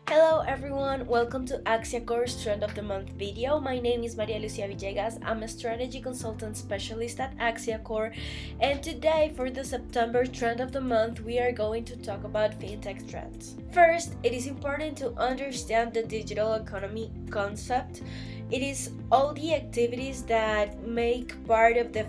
Hello everyone, welcome to Axia Core's Trend of the Month video. My name is Maria Lucia Villegas. I'm a strategy consultant specialist at Axia Core, and today for the September Trend of the Month we are going to talk about fintech trends. First, it is important to understand the digital economy concept. It is all the activities that make part of the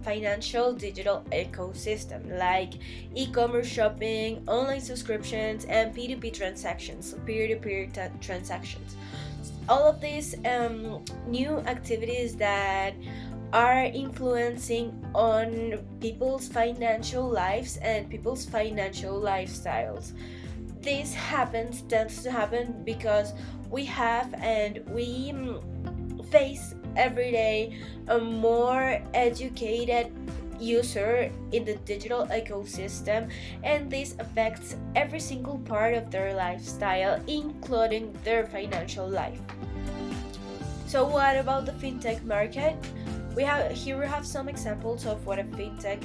financial digital ecosystem, like e-commerce shopping, online subscriptions, and P2P transactions, so peer-to-peer transactions. All of these new activities that are influencing on people's financial lives and people's financial lifestyles. This tends to happen because we have and we face every day a more educated user in the digital ecosystem, and this affects every single part of their lifestyle, including their financial life. So what about the fintech market? We have some examples of what a fintech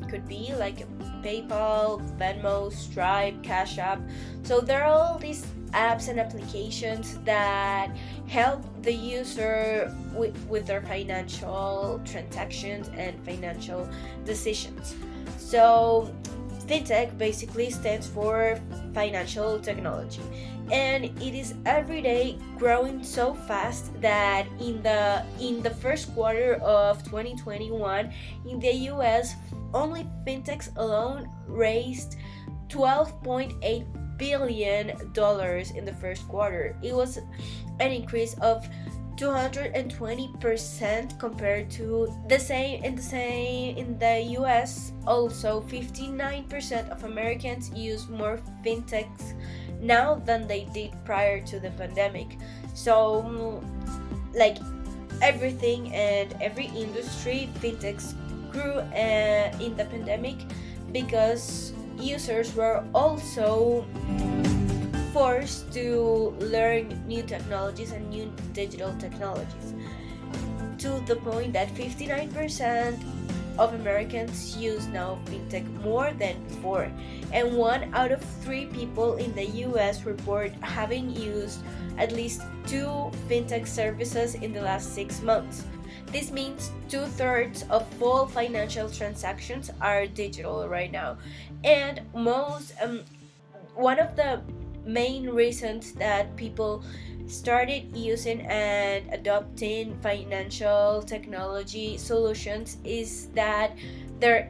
could be, like PayPal, Venmo, Stripe, Cash App. So there are all these apps and applications that help the user with their financial transactions and financial decisions. So fintech basically stands for financial technology, and it is every day growing so fast that in the first quarter of 2021 in the US, only fintechs alone raised $12.8 billion in the first quarter. It was an increase of 220% compared to the same in the US. Also, 59% of Americans use more fintechs now than they did prior to the pandemic. So like everything and every industry, fintechs grew in the pandemic because users were also forced to learn new technologies and new digital technologies, to the point that 59% of Americans use now fintech more than before, and 1 out of 3 people in the US report having used at least 2 fintech services in the last 6 months. This means 2/3 of all financial transactions are digital right now, and one of the main reasons that people started using and adopting financial technology solutions is that their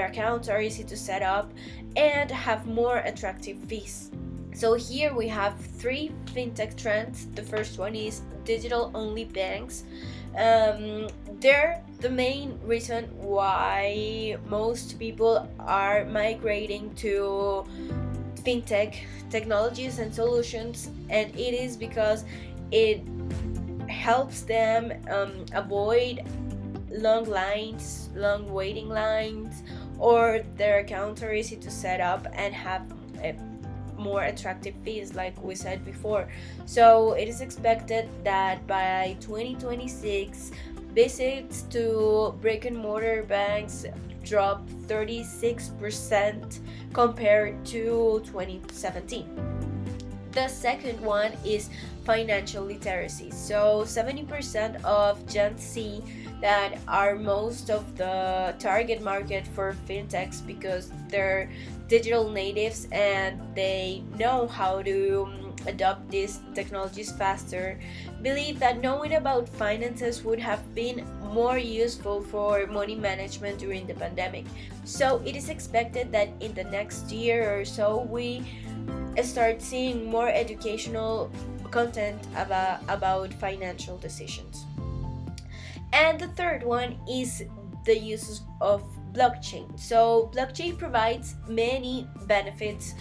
accounts are easy to set up and have more attractive fees. So here we have 3 fintech trends. The first one is digital only banks. They're the main reason why most people are migrating to fintech technologies and solutions, and it is because it helps them avoid long waiting lines, or their accounts are easy to set up and have more attractive fees, like we said before. So it is expected that by 2026, visits to brick and mortar banks drop 36% compared to 2017. The second one is financial literacy. So 70% of Gen Z, that are most of the target market for fintechs because they're digital natives and they know how to adopt these technologies faster, believe that knowing about finances would have been more useful for money management during the pandemic. So it is expected that in the next year or so we start seeing more educational content about financial decisions. And the third one is the use of blockchain. So blockchain provides many benefits.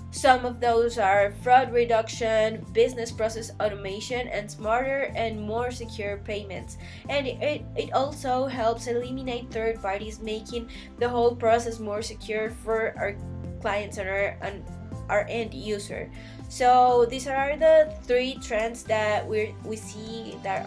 Some of those are fraud reduction, business process automation, and smarter and more secure payments. And it also helps eliminate third parties, making the whole process more secure for our clients and our end user. So these are the three trends that we see that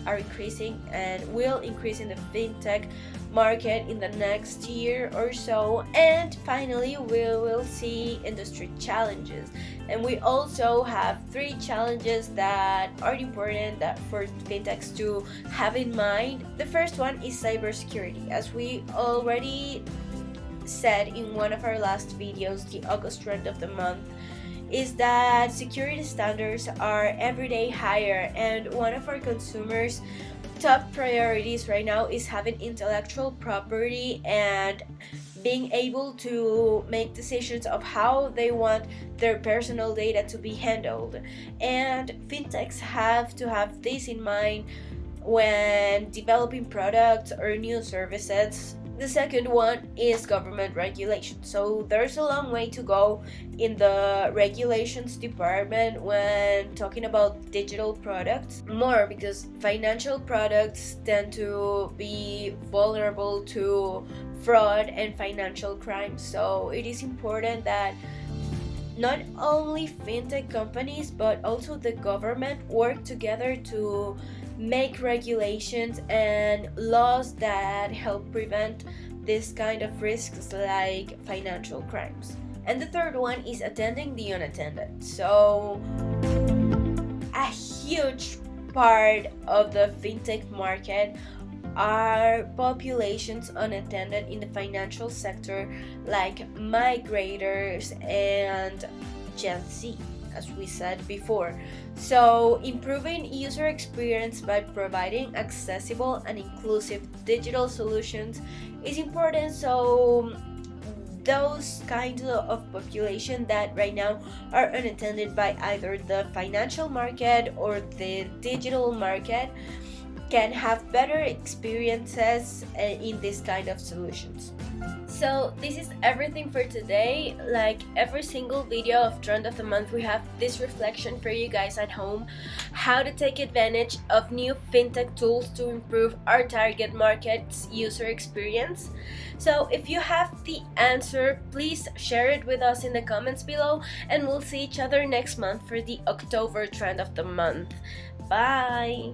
are increasing and will increase in the fintech market in the next year or so. And finally, we will see industry challenges, and we also have three challenges that are important that for fintechs to have in mind. The first one is cybersecurity. As we already said in one of our last videos, the August trend of the month, is that security standards are every day higher, and one of our consumers' top priorities right now is having intellectual property and being able to make decisions of how they want their personal data to be handled. And fintechs have to have this in mind when developing products or new services. The second one is government regulation. So there's a long way to go in the regulations department when talking about digital products, more because financial products tend to be vulnerable to fraud and financial crime. So it is important that not only fintech companies but also the government work together to make regulations and laws that help prevent this kind of risks like financial crimes. And the third one is attending the unattended. So a huge part of the fintech market are populations unattended in the financial sector, like migrators and Gen Z, as we said before. So improving user experience by providing accessible and inclusive digital solutions is important. So those kinds of population that right now are unattended by either the financial market or the digital market can have better experiences in this kind of solutions. So this is everything for today. Like every single video of Trend of the Month, we have this reflection for you guys at home, how to take advantage of new fintech tools to improve our target market's user experience. So if you have the answer, please share it with us in the comments below, and we'll see each other next month for the October Trend of the Month. Bye!